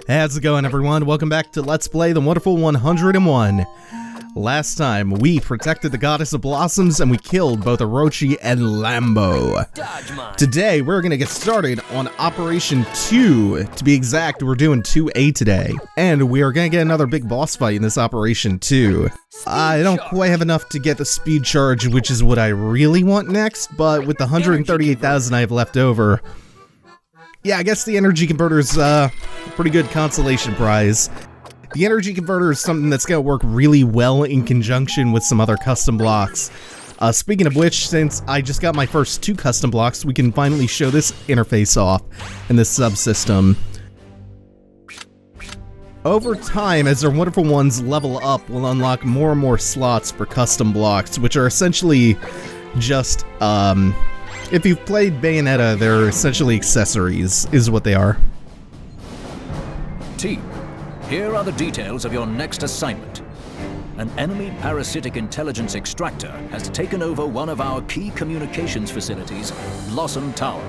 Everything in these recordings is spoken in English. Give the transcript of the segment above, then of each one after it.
How's it going, everyone? Welcome back to Let's Play the Wonderful 101. Last time, we protected the Goddess of Blossoms and we killed both Orochi and Lambo. Today, we're gonna get started on Operation 2. To be exact, we're doing 2A today. And we are gonna get another big boss fight in this Operation 2. I don't quite have enough to get the speed charge, which is what I really want next, but with the 138,000 I have left over, yeah, I guess the energy converter is a pretty good consolation prize. The energy converter is something that's going to work really well in conjunction with some other custom blocks. Speaking of which, since I just got my first 2 custom blocks, we can finally show this interface off in this subsystem. Over time, as our wonderful ones level up, we'll unlock more and more slots for custom blocks, which are essentially just, if you've played Bayonetta, they're essentially accessories, is what they are. Team, here are the details of your next assignment. An enemy parasitic intelligence extractor has taken over one of our key communications facilities, Blossom Tower.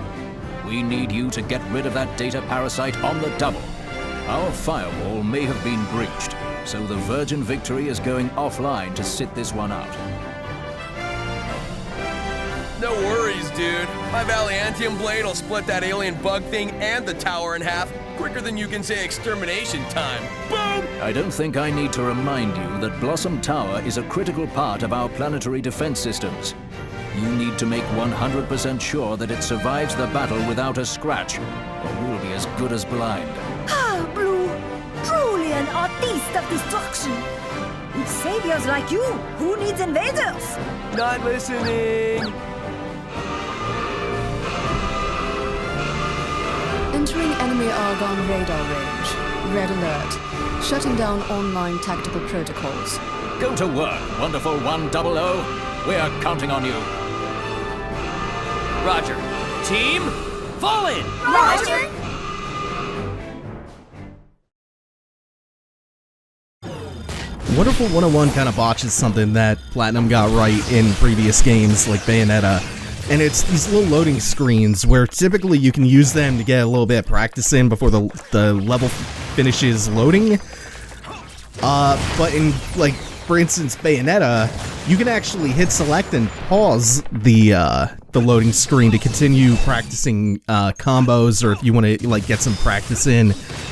We need you to get rid of that data parasite on the double. Our firewall may have been breached, so the Virgin Victory is going offline to sit this one out. No worries, dude. My Valiantium blade will split that alien bug thing and the tower in half quicker than you can say extermination time. Boom! I don't think I need to remind you that Blossom Tower is a critical part of our planetary defense systems. You need to make 100% sure that it survives the battle without a scratch, or we'll be as good as blind. Ah, Blue! Truly an artiste of destruction! With saviors like you, who needs invaders? Not listening! Entering enemy Argon radar range. Red alert. Shutting down online tactical protocols. Go to work, wonderful 100. We're counting on you. Roger. Team, fall in! Roger! Wonderful 101 kind of botches something that Platinum got right in previous games like Bayonetta. And it's these little loading screens where typically you can use them to get a little bit of practice in before the level finishes loading. But in, like, for instance, Bayonetta, you can actually hit select and pause the loading screen to continue practicing combos, or if you want to like get some practice in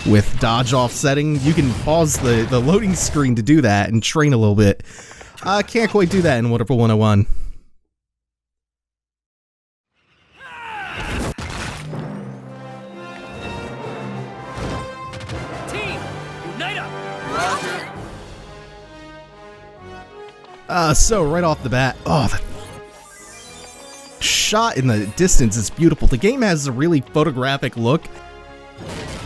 with dodge offsetting, you can pause the loading screen to do that and train a little bit. Can't quite do that in Wonderful 101. So right off the bat, oh, the shot in the distance is beautiful. The game has a really photographic look,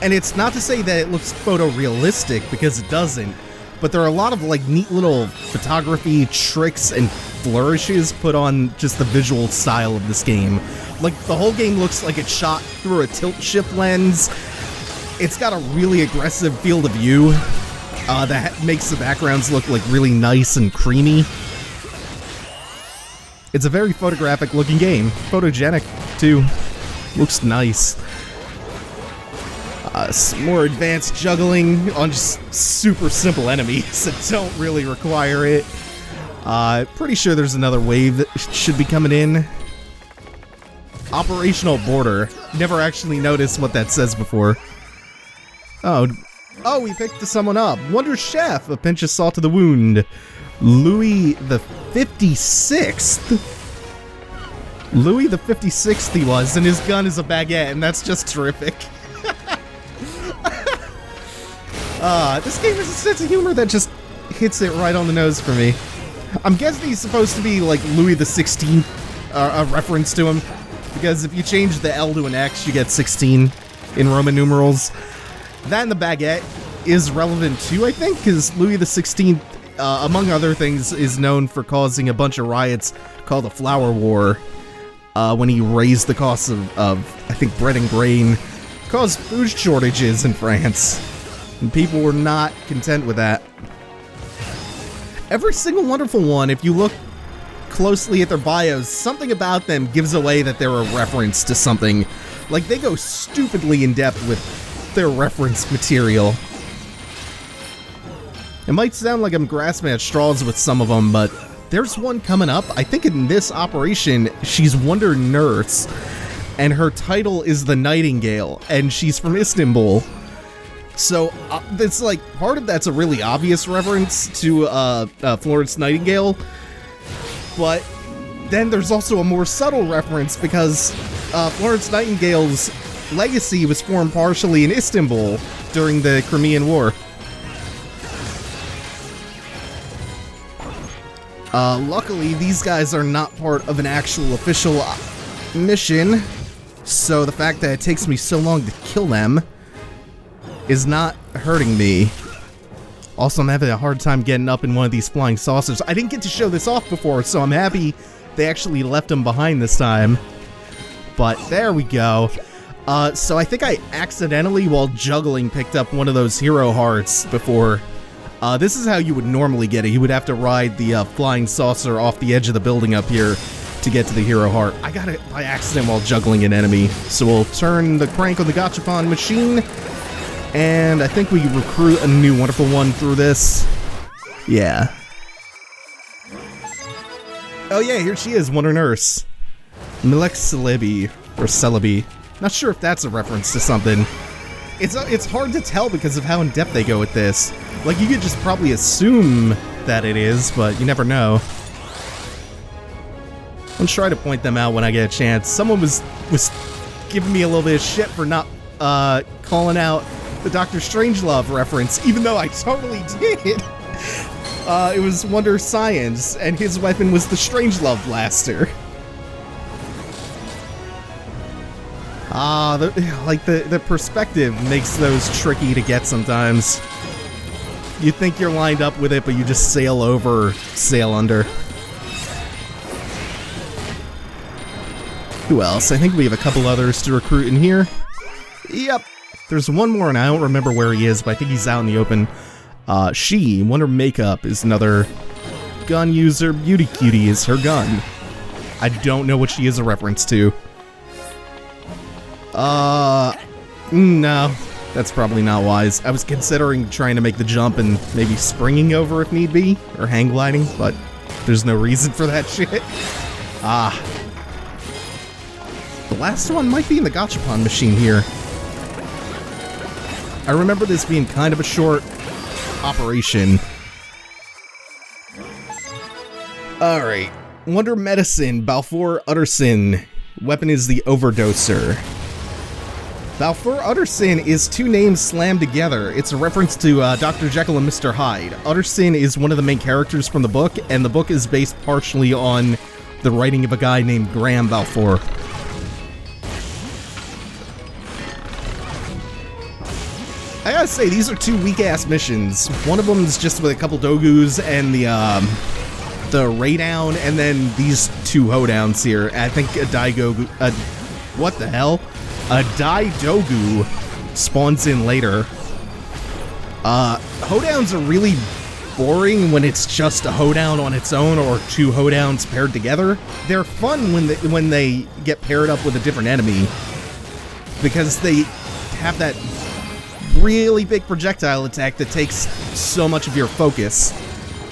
and it's not to say that it looks photorealistic, because it doesn't, but there are a lot of like neat little photography tricks and flourishes put on just the visual style of this game. Like, the whole game looks like it's shot through a tilt-shift lens. It's got a really aggressive field of view that makes the backgrounds look like really nice and creamy. It's a very photographic looking game. Photogenic, too. Looks nice. Some more advanced juggling on just super simple enemies that don't really require it. Pretty sure there's another wave that should be coming in. Operational border. Never actually noticed what that says before. Oh, we picked someone up. Wonder Chef, a pinch of salt to the wound. Louis the 56th? Louis the 56th he was, and his gun is a baguette, and that's just terrific. This game has a sense of humor that just hits it right on the nose for me. I'm guessing he's supposed to be like Louis the 16th, a reference to him, because if you change the L to an X, you get 16 in Roman numerals. That and the baguette is relevant too, I think, because Louis the 16th, among other things, is known for causing a bunch of riots called the Flour War, when he raised the cost of I think, bread and grain, caused food shortages in France, and people were not content with that. Every single Wonderful one, if you look closely at their bios, something about them gives away that they're a reference to something. Like, they go stupidly in depth with their reference material. It might sound like I'm grasping at straws with some of them, but there's one coming up. I think in this operation, she's Wonder Nurse, and her title is the Nightingale, and she's from Istanbul. So, it's like, part of that's a really obvious reference to Florence Nightingale, but then there's also a more subtle reference because Florence Nightingale's legacy was formed partially in Istanbul during the Crimean War. Luckily, these guys are not part of an actual official mission, so the fact that it takes me so long to kill them is not hurting me. Also, I'm having a hard time getting up in one of these flying saucers. I didn't get to show this off before, so I'm happy they actually left them behind this time. But there we go. So I think I accidentally, while juggling, picked up one of those hero hearts before. This is how you would normally get it. You would have to ride the flying saucer off the edge of the building up here to get to the hero heart. I got it by accident while juggling an enemy. So we'll turn the crank on the gachapon machine, and I think we recruit a new wonderful one through this. Yeah. Oh yeah, here she is, Wonder Nurse. Milek Celebi, or Celebi. Not sure if that's a reference to something. It's hard to tell because of how in-depth they go with this. Like, you could just probably assume that it is, but you never know. I'll try to point them out when I get a chance. Someone was giving me a little bit of shit for not calling out the Dr. Strangelove reference, even though I totally did. It was Wonder Science, and his weapon was the Strangelove blaster. The perspective makes those tricky to get sometimes. You think you're lined up with it, but you just sail over, or sail under. Who else? I think we have a couple others to recruit in here. Yep. There's one more, and I don't remember where he is, but I think he's out in the open. She, Wonder Makeup, is another gun user. Beauty Cutie is her gun. I don't know what she is a reference to. No. That's probably not wise. I was considering trying to make the jump and maybe springing over if need be, or hang gliding, but there's no reason for that shit. The last one might be in the gachapon machine here. I remember this being kind of a short operation. Alright. Wonder Medicine, Balfour Utterson. Weapon is the Overdoser. Balfour Utterson is two names slammed together. It's a reference to Dr. Jekyll and Mr. Hyde. Utterson is one of the main characters from the book, and the book is based partially on the writing of a guy named Graham Balfour. I gotta say, these are two weak-ass missions. One of them is just with a couple dogus and the Raydown, and then these two hoedowns here. I think a Daigogu... what the hell? A Daidogu spawns in later. Hoedowns are really boring when it's just a hoedown on its own or two hoedowns paired together. They're fun when they get paired up with a different enemy, because they have that really big projectile attack that takes so much of your focus.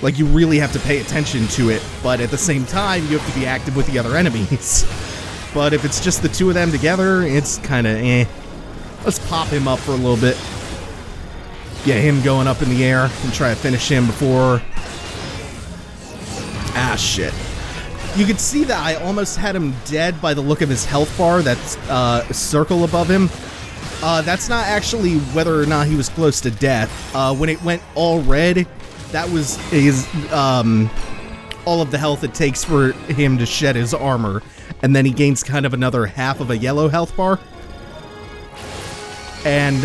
Like, you really have to pay attention to it, but at the same time, you have to be active with the other enemies. But if it's just the two of them together, it's kinda eh. Let's pop him up for a little bit. Get him going up in the air and try to finish him before... Ah, shit. You can see that I almost had him dead by the look of his health bar, that's a circle above him. That's not actually whether or not he was close to death. When it went all red, that was his, all of the health it takes for him to shed his armor. And then he gains kind of another half of a yellow health bar. And,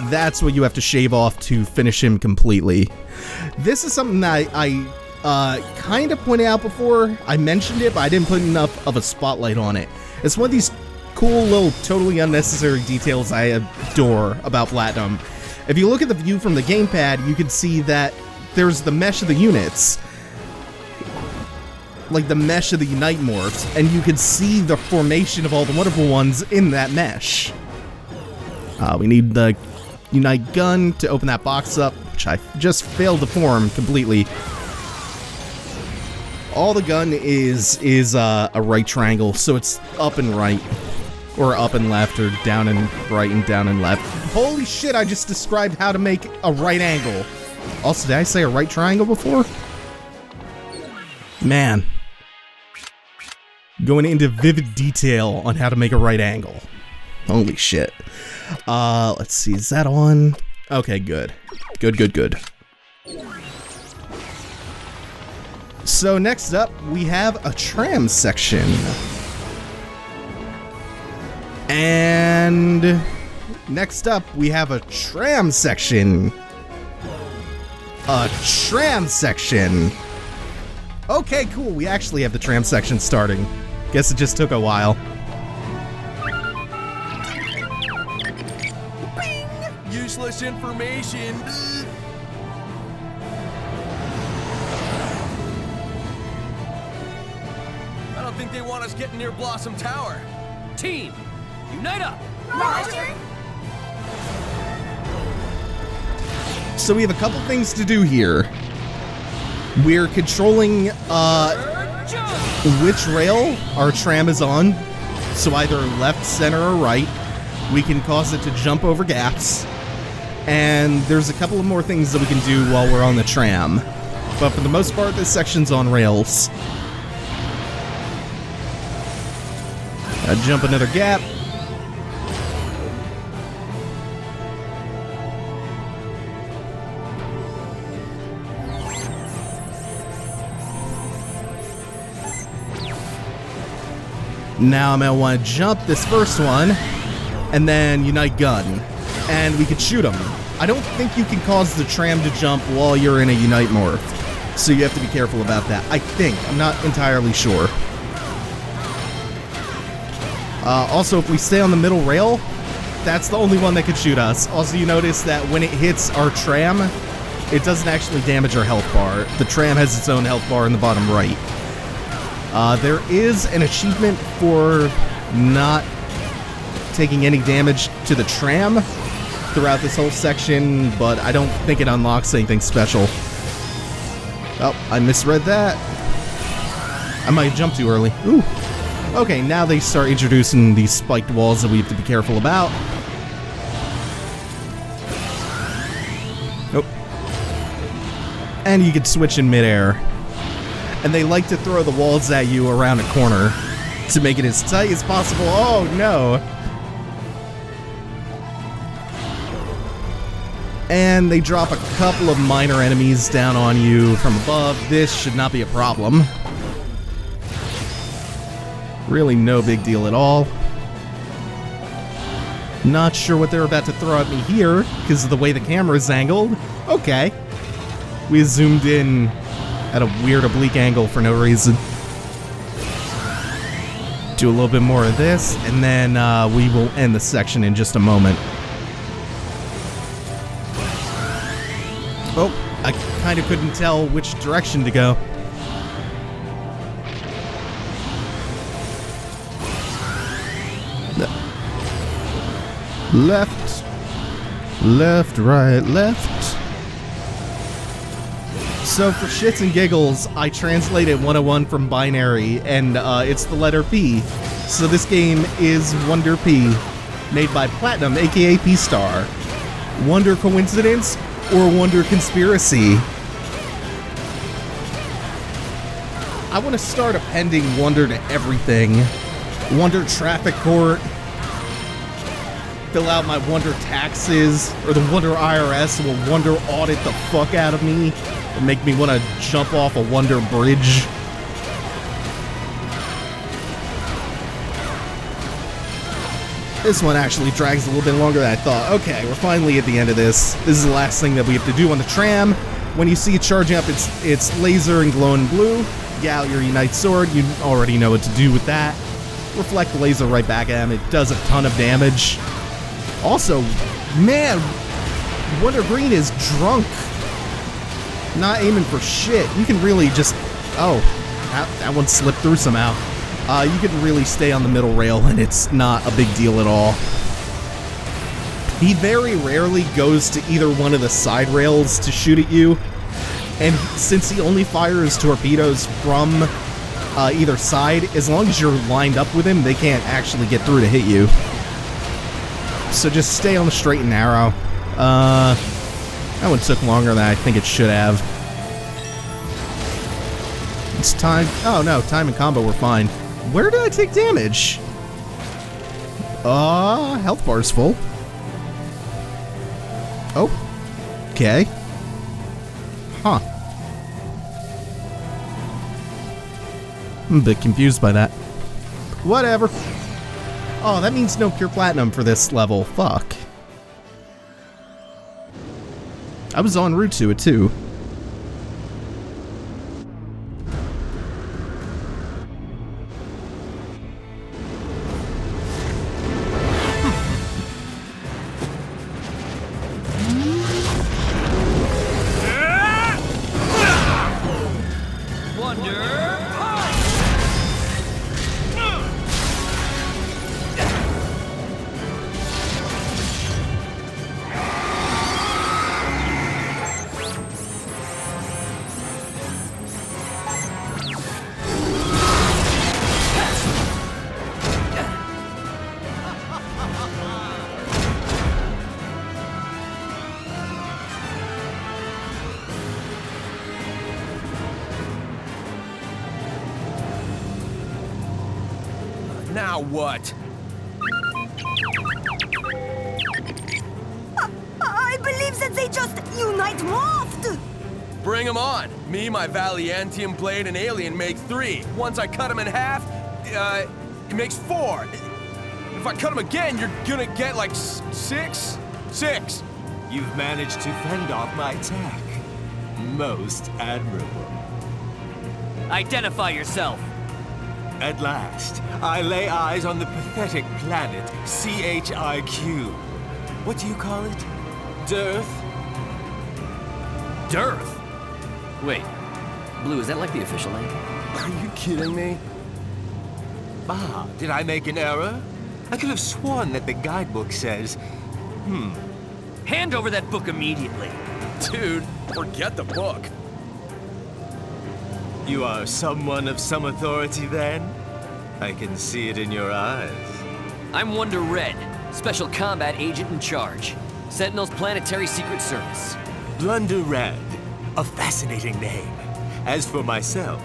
that's what you have to shave off to finish him completely. This is something that I kind of pointed out before. I mentioned it, but I didn't put enough of a spotlight on it. It's one of these cool little totally unnecessary details I adore about Platinum. If you look at the view from the gamepad, you can see that there's the mesh of the units. Like the mesh of the Unite morphs, and you can see the formation of all the wonderful ones in that mesh. We need the Unite gun to open that box up, which I just failed to form completely. All the gun is a right triangle, so it's up and right, or up and left, or down and right and down and left. Holy shit, I just described how to make a right angle. Also, did I say a right triangle before? Man. Going into vivid detail on how to make a right angle. Holy shit. Let's see, is that on? Okay, good. Good. So next up, we have a tram section. And next up, we have a tram section. A tram section. Okay, cool, we actually have the tram section starting. Guess it just took a while. Bing! Useless information. I don't think they want us getting near Blossom Tower. Team, unite up! Roger. So we have a couple things to do here. We're controlling which rail our tram is on. So either left, center, or right. We can cause it to jump over gaps. And there's a couple of more things that we can do while we're on the tram. But for the most part, this section's on rails. Jump another gap. Now I'm gonna want to jump this first one, and then Unite Gun, and we could shoot them. I don't think you can cause the tram to jump while you're in a Unite morph, so you have to be careful about that. I think. I'm not entirely sure. Also, if we stay on the middle rail, that's the only one that could shoot us. Also, you notice that when it hits our tram, it doesn't actually damage our health bar. The tram has its own health bar in the bottom right. There is an achievement for not taking any damage to the tram throughout this whole section, but I don't think it unlocks anything special. Oh, I misread that. I might have jumped too early. Ooh. Okay, now they start introducing these spiked walls that we have to be careful about. Nope. And you can switch in midair. And they like to throw the walls at you around a corner to make it as tight as possible. Oh, no. And they drop a couple of minor enemies down on you from above. This should not be a problem. Really no big deal at all. Not sure what they're about to throw at me here because of the way the camera is angled. Okay. We zoomed in at a weird oblique angle for no reason. Do a little bit more of this, and then we will end the section in just a moment. Oh, I kind of couldn't tell which direction to go. Left, left, right, left. So for shits and giggles, I translated 101 from binary, and it's the letter P. So this game is Wonder P, made by Platinum, aka P-Star. Wonder coincidence or wonder conspiracy? I want to start appending wonder to everything. Wonder traffic court. Fill out my Wonder taxes, or the Wonder IRS will Wonder audit the fuck out of me and make me want to jump off a Wonder bridge. This one actually drags a little bit longer than I thought. Okay, we're finally at the end of this. This is the last thing that we have to do on the tram. When you see it charging up its laser and glowing blue, get out your Unite Sword. You already know what to do with that. Reflect the laser right back at him. It does a ton of damage. Also, man, Wonder Green is drunk. Not aiming for shit. You can really just... Oh, that one slipped through somehow. You can really stay on the middle rail, and it's not a big deal at all. He very rarely goes to either one of the side rails to shoot at you, and since he only fires torpedoes from either side, as long as you're lined up with him, they can't actually get through to hit you. So just stay on the straight and narrow. That one took longer than I think it should have. It's time. Oh no, time and combo were fine. Where did I take damage? Health bar's full. Oh. Okay. Huh. I'm a bit confused by that. Whatever. Oh, that means no pure platinum for this level. Fuck. I was en route to it too. Now what? I believe that they just unite morphed! Bring them on. Me, my Valiantium blade, and alien make 3. Once I cut them in half, it makes 4. If I cut them again, you're gonna get like 6? 6. You've managed to fend off my attack. Most admirable. Identify yourself. At last, I lay eyes on the pathetic planet CHIQ. What do you call it? Dearth? Dearth? Wait, Blue, is that like the official name? Are you kidding me? Ah, did I make an error? I could have sworn that the guidebook says, Hand over that book immediately. Dude, forget the book. You are someone of some authority then? I can see it in your eyes. I'm Wonder Red, Special Combat Agent in charge. Sentinel's Planetary Secret Service. Blunder Red, a fascinating name. As for myself,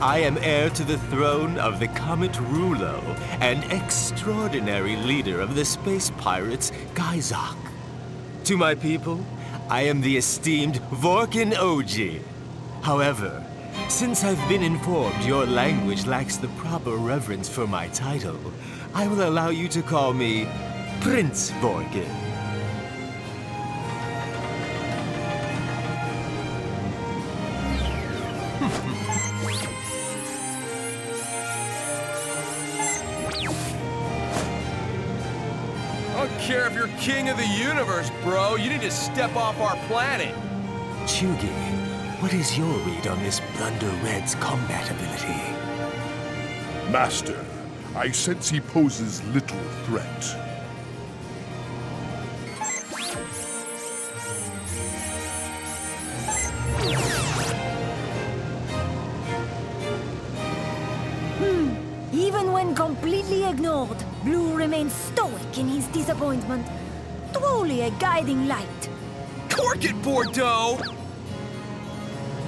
I am heir to the throne of the Comet Rulo and extraordinary leader of the space pirates, Geathjerk. To my people, I am the esteemed Vorkken OG. However, since I've been informed your language lacks the proper reverence for my title, I will allow you to call me Prince Vorkken. I don't care if you're king of the universe, bro. You need to step off our planet. Chugi, what is your read on this Blunder Red's combat ability? Master, I sense he poses little threat. Even when completely ignored, Blue remains stoic in his disappointment. Truly a guiding light. Cork it, Bordeaux!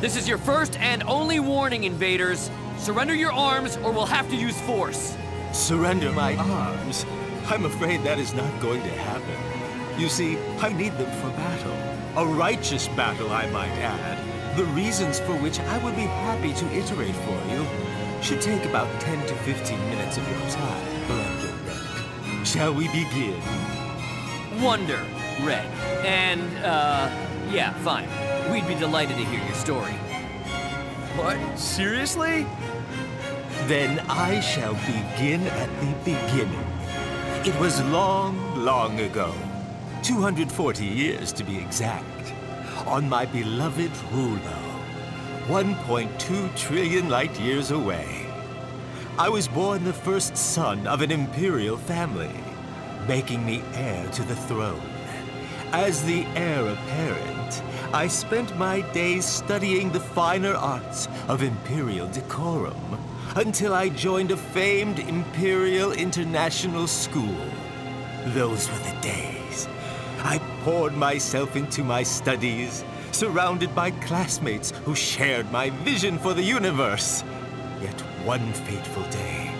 This is your first and only warning, invaders. Surrender your arms or we'll have to use force. Surrender my arms? I'm afraid that is not going to happen. You see, I need them for battle. A righteous battle, I might add. The reasons for which I would be happy to iterate for you should take about 10 to 15 minutes of your time, Blunder Red. Shall we begin? Wonder Red. And, yeah, fine. We'd be delighted to hear your story. What? Seriously? Then I shall begin at the beginning. It was long, long ago. 240 years to be exact. On my beloved Rulo. 1.2 trillion light years away. I was born the first son of an imperial family, making me heir to the throne. As the heir apparent, I spent my days studying the finer arts of imperial decorum until I joined a famed imperial international school. Those were the days. I poured myself into my studies, surrounded by classmates who shared my vision for the universe. Yet one fateful day,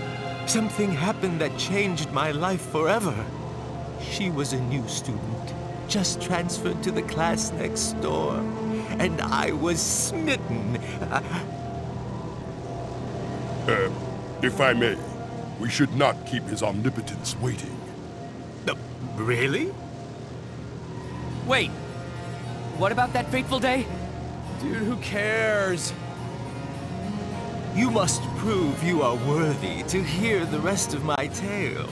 something happened that changed my life forever. She was a new student, just transferred to the class next door, and I was smitten. If I may, we should not keep his omnipotence waiting. Really? Wait, what about that fateful day? Dude, who cares? You must prove you are worthy to hear the rest of my tale.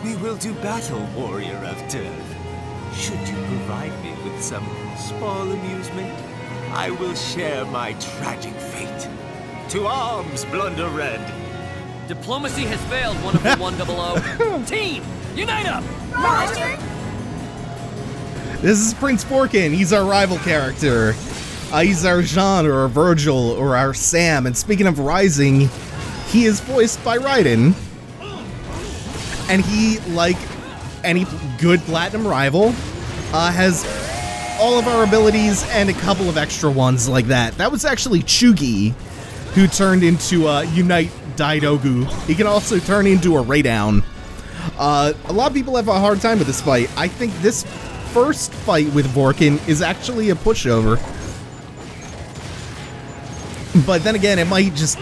We will do battle, warrior of death. Should you provide me with some small amusement, I will share my tragic fate. To arms, Blunder Red! Diplomacy has failed, Wonderful 100. Team, unite up! Roger! This is Prince Vorkken. He's our rival character. He's our Jean or our Virgil or our Sam. And speaking of Rising, he is voiced by Raiden. And he, like any good Platinum rival, has all of our abilities and a couple of extra ones like that. That was actually Chugi, who turned into Unite Daidogu. He can also turn into a Raydown. A lot of people have a hard time with this fight. I think this first fight with Vorkken is actually a pushover. But then again, it might just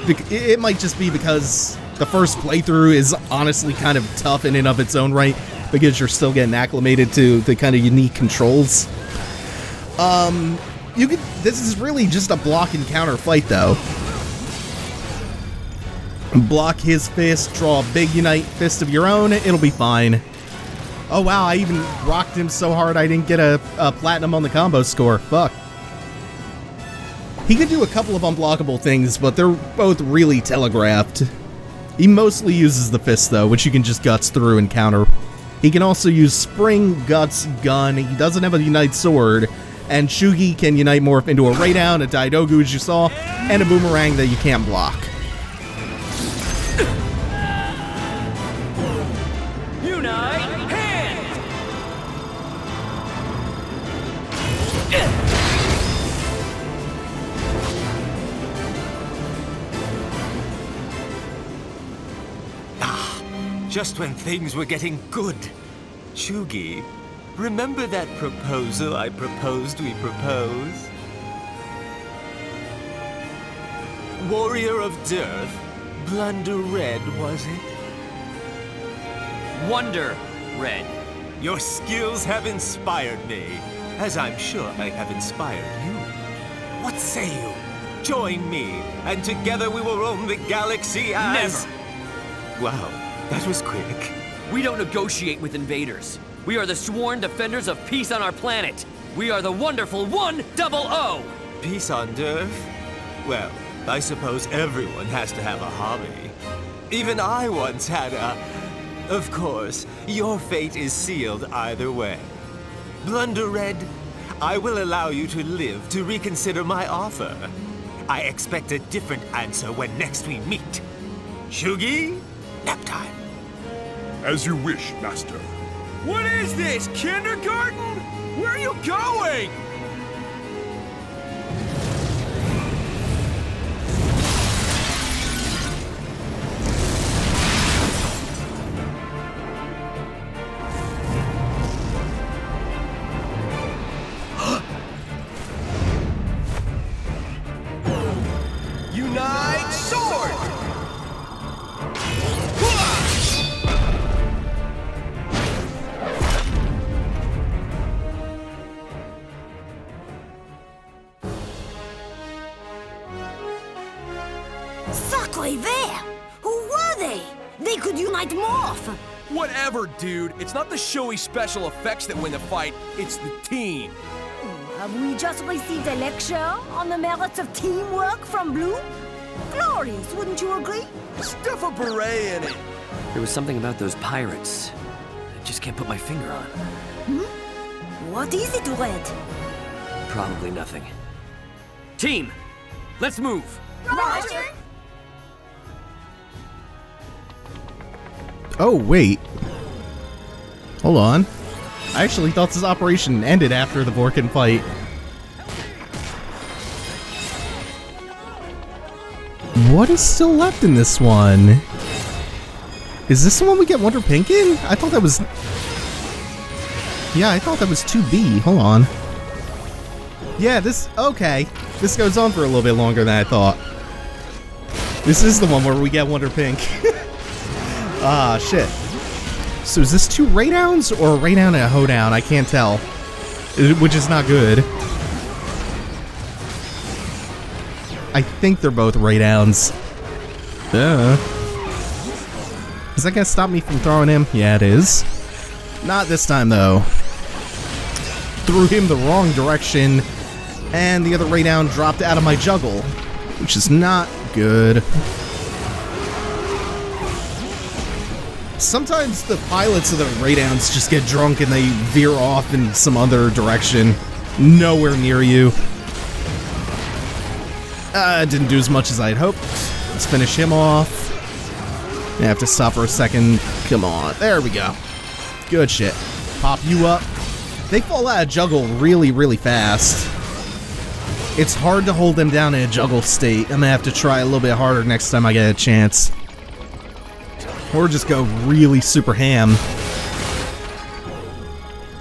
be because the first playthrough is honestly kind of tough in and of its own right, because you're still getting acclimated to the kind of unique controls. This is really just a block and counter fight though. Block his fist, draw a big Unite fist of your own, it'll be fine. Oh wow, I even rocked him so hard I didn't get a platinum on the combo score. Fuck. He could do a couple of unblockable things, but they're both really telegraphed. He mostly uses the fist though, which you can just guts through and counter. He can also use Spring, Guts, Gun. He doesn't have a Unite Sword. And Chugi can Unite Morph into a Raydown, a Daidogu as you saw, and a Boomerang that you can't block. Unite hand! Just when things were getting good. Chugi, remember that proposal I proposed we propose? Warrior of Dearth, Blunder Red, was it? Wonder Red. Your skills have inspired me, as I'm sure I have inspired you. What say you? Join me, and together we will roam the galaxy as... Never. Wow. That was quick. We don't negotiate with invaders. We are the sworn defenders of peace on our planet. We are the wonderful 100. Peace on Earth? Well, I suppose everyone has to have a hobby. Even I once had a... Of course, your fate is sealed either way. Blunder Red, I will allow you to live to reconsider my offer. I expect a different answer when next we meet. Chugi, nap time. As you wish, Master. What is this, kindergarten? Where are you going? Unite sword! Sacre vert! Who were they? They could unite morph! Whatever, dude. It's not the showy special effects that win the fight, it's the team. Have we just received a lecture on the merits of teamwork from Blue? Glorious, wouldn't you agree? Stuff a beret in it. There was something about those pirates I just can't put my finger on. What is it, Red? Probably nothing. Team, let's move. Roger. Oh, wait. Hold on. I actually thought this operation ended after the Vorkken fight. What is still left in this one? Is this the one we get Wonder Pink in? I thought that was... Yeah, I thought that was 2B. Hold on. Yeah, this... Okay. This goes on for a little bit longer than I thought. This is the one where we get Wonder Pink. Ah, shit. So is this 2 Raydowns or a Raydown and a Hoedown? I can't tell. Which is not good. I think they're both Raydowns. Is that gonna stop me from throwing him? Yeah, it is. Not this time, though. Threw him the wrong direction, and the other Raydown dropped out of my juggle, which is not good. Sometimes the pilots of the Raydowns just get drunk and they veer off in some other direction. Nowhere near you. Didn't do as much as I'd hoped. Let's finish him off. I have to stop for a second. Come on. There we go. Good shit. Pop you up. They fall out of juggle really, really fast. It's hard to hold them down in a juggle state. I'm gonna have to try a little bit harder next time I get a chance. Or just go really super ham.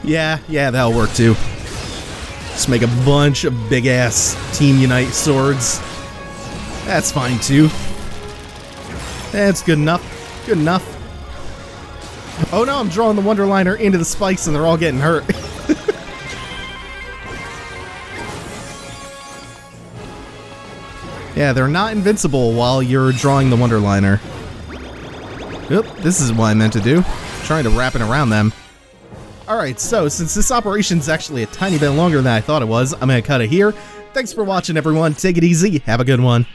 Yeah, that'll work too. Just make a bunch of big-ass Team Unite swords. That's fine too. That's good enough. Good enough. Oh no, I'm drawing the Wonderliner into the spikes and they're all getting hurt. Yeah, they're not invincible while you're drawing the Wonderliner. Oop, this is what I meant to do. Trying to wrap it around them. Alright, so since this operation's actually a tiny bit longer than I thought it was, I'm gonna cut it here. Thanks for watching, everyone. Take it easy. Have a good one.